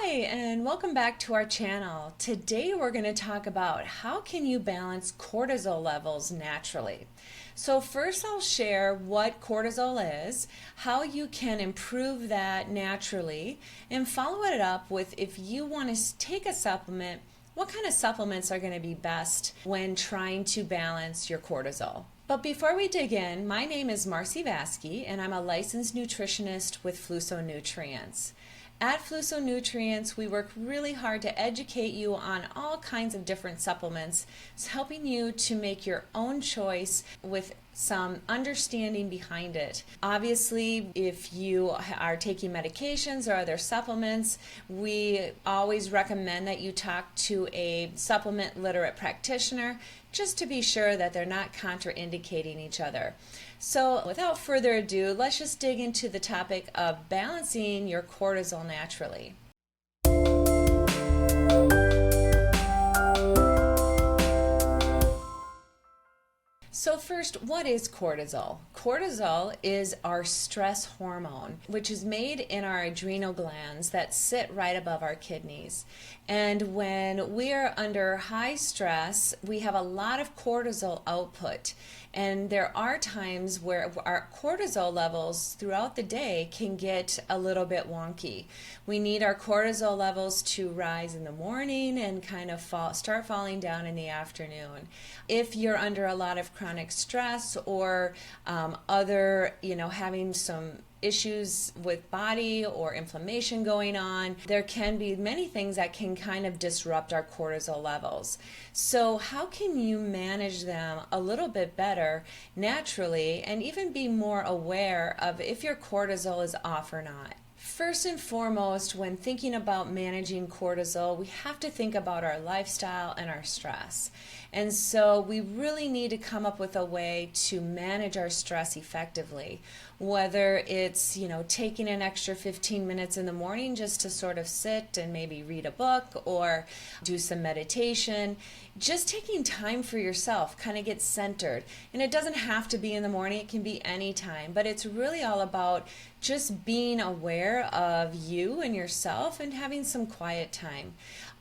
Hi, and welcome back to our channel. Today we're going to talk about how can you balance cortisol levels naturally. So first I'll share what cortisol is, how you can improve that naturally, and follow it up with if you want to take a supplement, what kind of supplements are going to be best when trying to balance your cortisol. But before we dig in, my name is Marcy Vasky, and I'm a licensed nutritionist with Fluso Nutrients. At Fluso Nutrients, we work really hard to educate you on all kinds of different supplements, helping you to make your own choice with some understanding behind it. Obviously, if you are taking medications or other supplements, we always recommend that you talk to a supplement literate practitioner just to be sure that they're not contraindicating each other. So without further ado, let's just dig into the topic of balancing your cortisol naturally. So first, what is cortisol? Cortisol is our stress hormone, which is made in our adrenal glands that sit right above our kidneys. And when we are under high stress, we have a lot of cortisol output. And there are times where our cortisol levels throughout the day can get a little bit wonky. We need our cortisol levels to rise in the morning and kind of start falling down in the afternoon. If you're under a lot of chronic stress or having some issues with body or inflammation going on, there can be many things that can kind of disrupt our cortisol levels. So how can you manage them a little bit better naturally and even be more aware of if your cortisol is off or not? First and foremost, when thinking about managing cortisol, we have to think about our lifestyle and our stress. And so we really need to come up with a way to manage our stress effectively. Whether it's, taking an extra 15 minutes in the morning just to sort of sit and maybe read a book or do some meditation, just taking time for yourself, kind of get centered. And it doesn't have to be in the morning, it can be any time, but it's really all about just being aware of you and yourself and having some quiet time.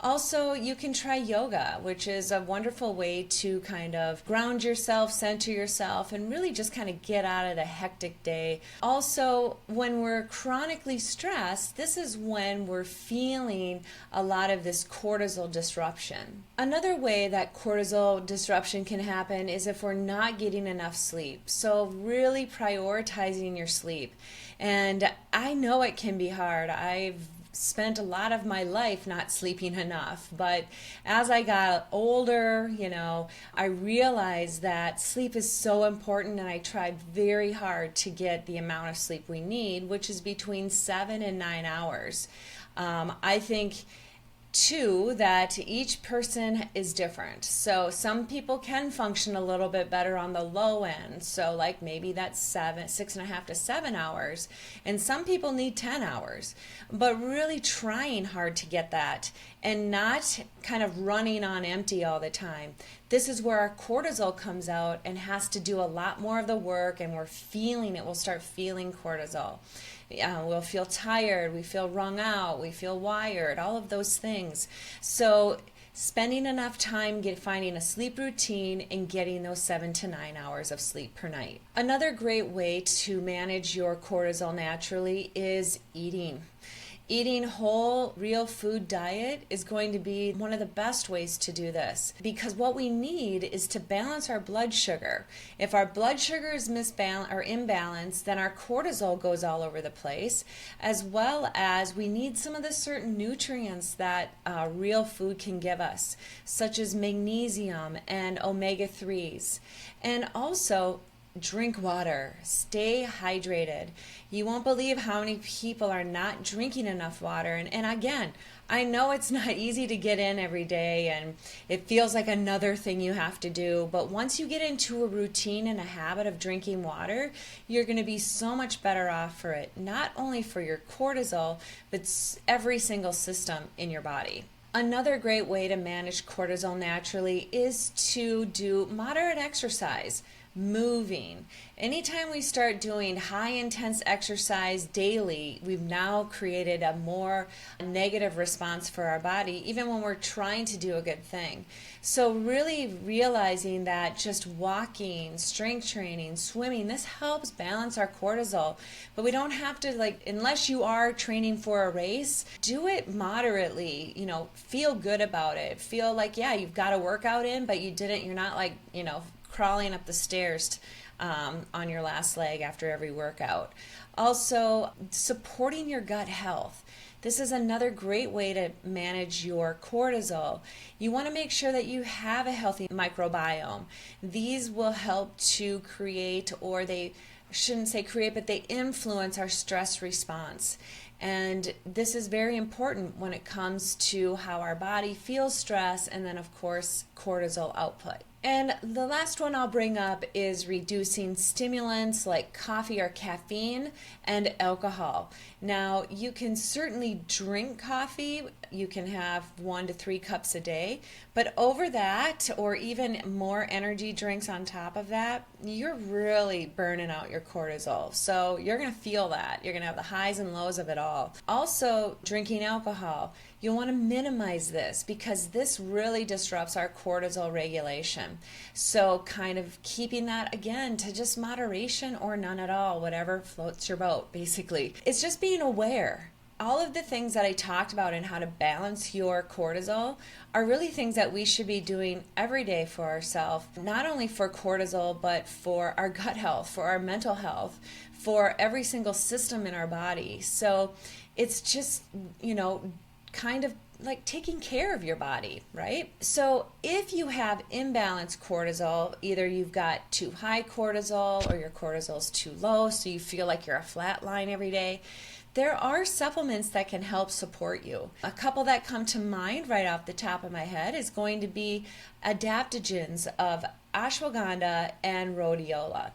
Also, you can try yoga, which is a wonderful way to kind of ground yourself, center yourself, and really just kind of get out of the hectic day. Also, when we're chronically stressed, this is when we're feeling a lot of this cortisol disruption. Another way that cortisol disruption can happen is if we're not getting enough sleep. So really prioritizing your sleep. And I know it can be hard. I've spent a lot of my life not sleeping enough, but as I got older, I realized that sleep is so important, and I tried very hard to get the amount of sleep we need, which is between 7 and 9 hours. I think too that each person is different. So some people can function a little bit better on the low end. So like maybe that's 6.5 to 7 hours. And some people need 10 hours. But really trying hard to get that and not kind of running on empty all the time. This is where our cortisol comes out and has to do a lot more of the work, and we'll start feeling cortisol. We'll feel tired, we feel wrung out, we feel wired, all of those things. So spending enough time finding a sleep routine and getting those 7 to 9 hours of sleep per night. Another great way to manage your cortisol naturally is eating. Eating whole, real food diet is going to be one of the best ways to do this, because what we need is to balance our blood sugar. If our blood sugar is imbalanced, then our cortisol goes all over the place, as well as we need some of the certain nutrients that real food can give us, such as magnesium and omega-3s. And also, drink water. Stay hydrated. You won't believe how many people are not drinking enough water. And again, I know it's not easy to get in every day, and it feels like another thing you have to do. But once you get into a routine and a habit of drinking water, you're going to be so much better off for it. Not only for your cortisol, but every single system in your body. Another great way to manage cortisol naturally is to do moderate exercise. moving. Anytime we start doing high intense exercise daily, we've now created a more negative response for our body, even when we're trying to do a good thing. So really realizing that just walking, strength training, swimming, this helps balance our cortisol. But we don't have to, like, unless you are training for a race, do it moderately, feel good about it. Feel like, yeah, you've got a workout in, but you're not like, crawling up the stairs on your last leg after every workout. Also, supporting your gut health. This is another great way to manage your cortisol. You want to make sure that you have a healthy microbiome. These will help to create, or they shouldn't say create, but they influence our stress response. And this is very important when it comes to how our body feels stress, and then of course cortisol output. And the last one I'll bring up is reducing stimulants like coffee or caffeine and alcohol. Now, you can certainly drink coffee. You can have 1 to 3 cups a day. But over that, or even more energy drinks on top of that, you're really burning out your cortisol. So you're going to feel that. You're going to have the highs and lows of it all. Also, drinking alcohol. You'll want to minimize this because this really disrupts our cortisol regulation. So kind of keeping that, again, to just moderation or none at all, whatever floats your boat, basically. It's just being aware. All of the things that I talked about and how to balance your cortisol are really things that we should be doing every day for ourselves, not only for cortisol, but for our gut health, for our mental health, for every single system in our body. So it's just, kind of like taking care of your body, right? So if you have imbalanced cortisol, either you've got too high cortisol or your cortisol's too low, so you feel like you're a flat line every day, there are supplements that can help support you. A couple that come to mind right off the top of my head is going to be adaptogens of ashwagandha and rhodiola.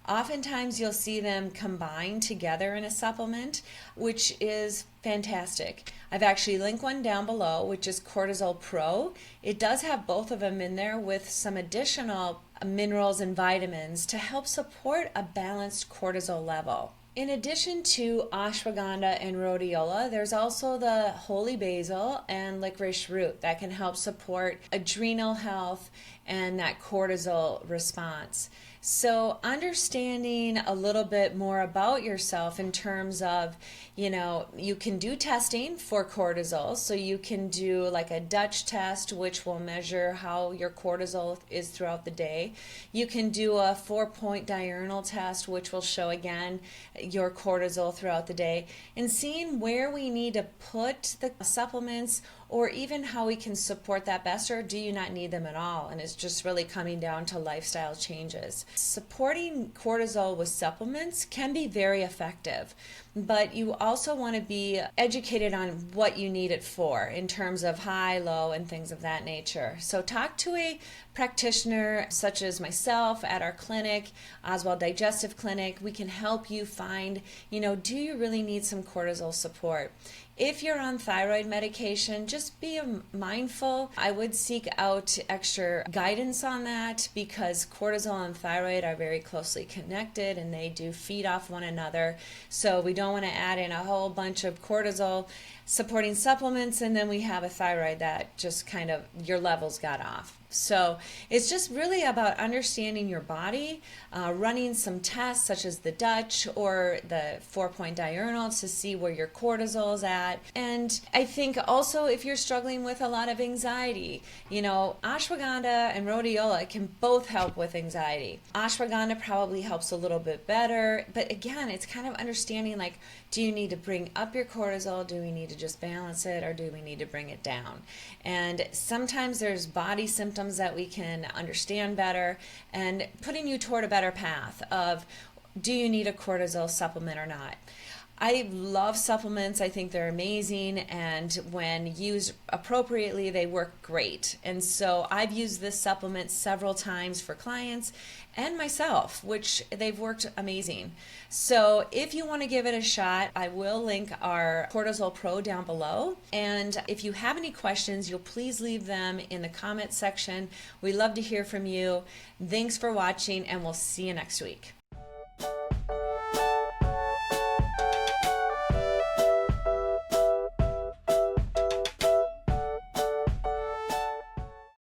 Oftentimes you'll see them combined together in a supplement, which is fantastic. I've actually linked one down below, which is Cortisol Pro. It does have both of them in there with some additional minerals and vitamins to help support a balanced cortisol level. In addition to ashwagandha and rhodiola, there's also the holy basil and licorice root that can help support adrenal health and that cortisol response. So understanding a little bit more about yourself in terms of, you can do testing for cortisol. So you can do like a Dutch test, which will measure how your cortisol is throughout the day. You can do a 4-point diurnal test, which will show again your cortisol throughout the day, and seeing where we need to put the supplements, or even how we can support that best, or do you not need them at all? And it's just really coming down to lifestyle changes. Supporting cortisol with supplements can be very effective, but you also want to be educated on what you need it for in terms of high, low, and things of that nature. So talk to a practitioner such as myself at our clinic, Oswald Digestive Clinic. We can help you find, do you really need some cortisol support? If you're on thyroid medication, just be mindful. I would seek out extra guidance on that because cortisol and thyroid are very closely connected and they do feed off one another. So we don't want to add in a whole bunch of cortisol supporting supplements and then we have a thyroid that just kind of your levels got off. So it's just really about understanding your body, running some tests such as the Dutch or the 4-point diurnal to see where your cortisol is at. And I think also if you're struggling with a lot of anxiety, ashwagandha and rhodiola can both help with anxiety. Ashwagandha probably helps a little bit better, but again, it's kind of understanding like, do you need to bring up your cortisol? Do we need to just balance it, or do we need to bring it down? And sometimes there's body symptoms that we can understand better and putting you toward a better path of, do you need a cortisol supplement or not? I love supplements. I think they're amazing, and when used appropriately, they work great. And so I've used this supplement several times for clients and myself, which they've worked amazing. So if you want to give it a shot, I will link our Cortisol Pro down below. And if you have any questions, you'll please leave them in the comment section. We love to hear from you. Thanks for watching, and we'll see you next week.